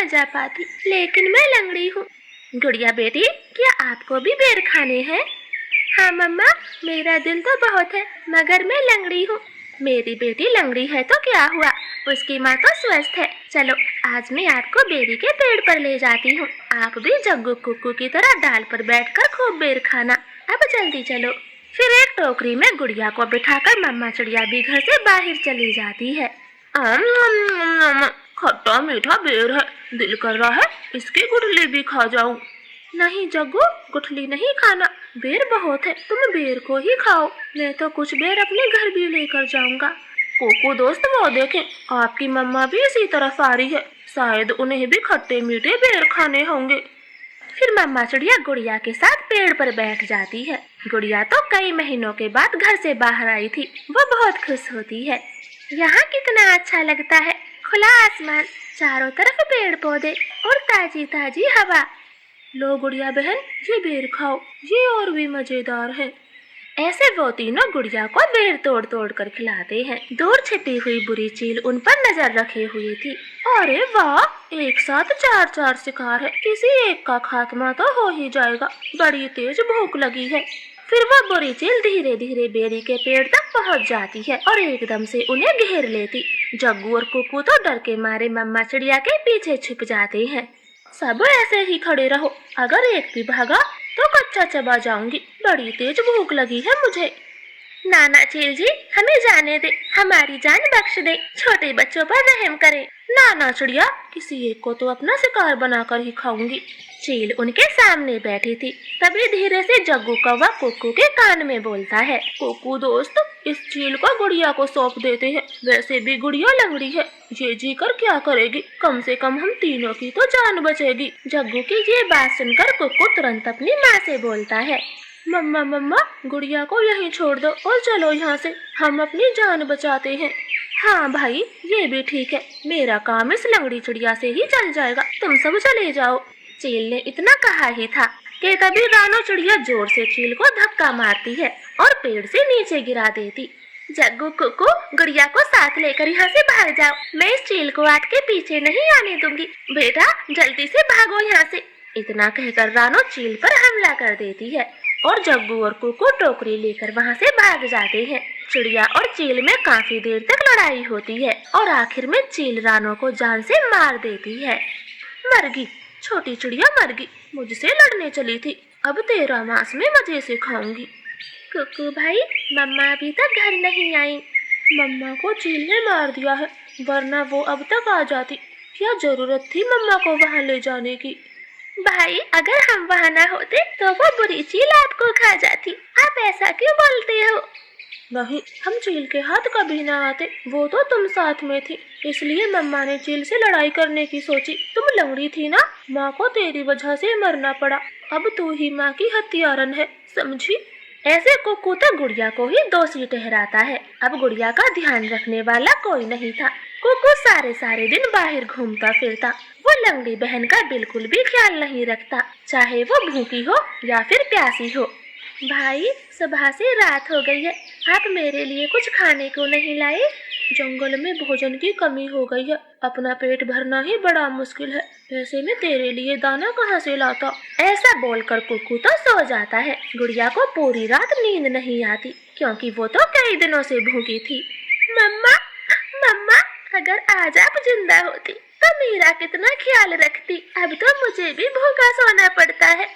न जा पाती, लेकिन मैं लंगड़ी हूँ। गुड़िया बेटी, क्या आपको भी बेर खाने हैं? हाँ मम्मा, मेरा दिल तो बहुत है, मगर मैं लंगड़ी हूँ। मेरी बेटी लंगड़ी है तो क्या हुआ, उसकी माँ तो स्वस्थ है। चलो आज मैं आपको बेरी के पेड़ पर ले जाती हूँ। आप भी जग्गू कुक्कू की तरह डाल पर बैठकर खूब बेर खाना। अब जल्दी चलो। फिर एक टोकरी में गुड़िया को बिठाकर मम्मा चिड़िया भी घर से बाहर चली जाती है। खट्टा मीठा बेर है, दिल कर रहा है इसकी गुठली भी खा जाऊं। नहीं जग्गू, गुठली नहीं खाना, बेर बहुत है, तुम बेर को ही खाओ। मैं तो कुछ बेर अपने घर भी लेकर जाऊंगा। कोको दोस्त, वो देखें, आपकी मम्मा भी इसी तरफ आ रही है, शायद उन्हें भी खट्टे मीठे बेर खाने होंगे। फिर मम्मा चिड़िया गुड़िया के साथ पेड़ पर बैठ जाती है। गुड़िया तो कई महीनों के बाद घर से बाहर आई थी, वो बहुत खुश होती है। यहाँ कितना अच्छा लगता है, खुला आसमान, चारों तरफ पेड़ पौधे और ताजी ताजी हवा। लो गुड़िया बहन, ये बेर खाओ, ये और भी मजेदार है। ऐसे वो तीनों गुड़िया को बेर तोड़ तोड़ कर खिलाते हैं। दूर छिपी हुई बुरी चील उन पर नजर रखे हुई थी। अरे वाह, एक साथ चार चार शिकार है, किसी एक का खात्मा तो हो ही जाएगा, बड़ी तेज भूख लगी है। फिर वह बुरी चील धीरे धीरे बेरी के पेड़ तक पहुंच जाती है और एकदम से उन्हें घेर लेती। जग्गू और कुक्कू तो डर के मारे मम्मा चिड़िया के पीछे छिप जाते हैं। सब ऐसे ही खड़े रहो, अगर एक भी भागा तो कच्चा चबा जाऊंगी, बड़ी तेज भूख लगी है मुझे। नाना चील जी, हमें जाने दे, हमारी जान बख्श दे, छोटे बच्चों पर रहम करे। नाना चिड़िया, किसी एक को तो अपना शिकार बनाकर ही खाऊंगी। चील उनके सामने बैठी थी, तभी धीरे से जग्गू कौवा कुक्कू के कान में बोलता है। कुक्कू दोस्त, इस चील को गुड़िया को सौंप देते हैं, वैसे भी गुड़िया लंगड़ी है, ये जी कर क्या करेगी, कम से कम हम तीनों की तो जान बचेगी। जग्गू की ये बात सुनकर कुक्कू तुरंत अपनी माँ से बोलता है। मम्मा मम्मा, गुड़िया को यहीं छोड़ दो और चलो यहाँ से, हम अपनी जान बचाते हैं। हाँ भाई, ये भी ठीक है, मेरा काम इस लंगड़ी चिड़िया से ही चल जाएगा, तुम सब चले जाओ। चील ने इतना कहा ही था कि तभी रानो चिड़िया जोर से चील को धक्का मारती है और पेड़ से नीचे गिरा देती। जग्गू कुक्कू, गुड़िया को साथ लेकर यहाँ से भाग जाओ, मैं इस चील को आपके पीछे नहीं आने दूंगी। बेटा जल्दी से भागो यहाँ से। इतना कहकर रानो चील पर हमला कर देती है और जग्गू और कुक्कू टोकरी लेकर वहाँ से भाग जाते हैं। चिड़िया और चील में काफी देर तक लड़ाई होती है और आखिर में चील रानो को जान से मार देती है। मरगी, छोटी चिड़िया मरगी, मुझसे लड़ने चली थी, अब तेरा मांस में मजे से खाऊंगी। कुक्कू भाई, मम्मा अभी तक घर नहीं आई। मम्मा को चील ने मार दिया है, वरना वो अब तक आ जाती, क्या जरूरत थी मम्मा को वहाँ ले जाने की। भाई, अगर हम वहाँ न होते तो वो बुरी चील आपको खा जाती, आप ऐसा क्यों बोलते हो? नहीं, हम चील के हाथ कभी ना आते, वो तो तुम साथ में थी, इसलिए मम्मा ने चील से लड़ाई करने की सोची। तुम लंगड़ी थी ना, माँ को तेरी वजह से मरना पड़ा, अब तू ही माँ की हत्यारन है, समझी? ऐसे कुक्कू तो गुड़िया को ही दोषी ठहराता है। अब गुड़िया का ध्यान रखने वाला कोई नहीं था। कुक्कू सारे सारे दिन बाहर घूमता फिरता, वो लंगड़ी बहन का बिल्कुल भी ख्याल नहीं रखता, चाहे वो भूखी हो या फिर प्यासी हो। भाई, सुबह से रात हो गई है, आप मेरे लिए कुछ खाने को नहीं लाए? जंगल में भोजन की कमी हो गई है, अपना पेट भरना ही बड़ा मुश्किल है, ऐसे में तेरे लिए दाना कहाँ से लाता? ऐसा बोलकर कुक्कू तो सो जाता है। गुड़िया को पूरी रात नींद नहीं आती, क्योंकि वो तो कई दिनों से भूखी थी। मम्मा मम्मा, अगर आज आप जिंदा होती तो मेरा कितना ख्याल रखती, अब तो मुझे भी भूखा सोना पड़ता है,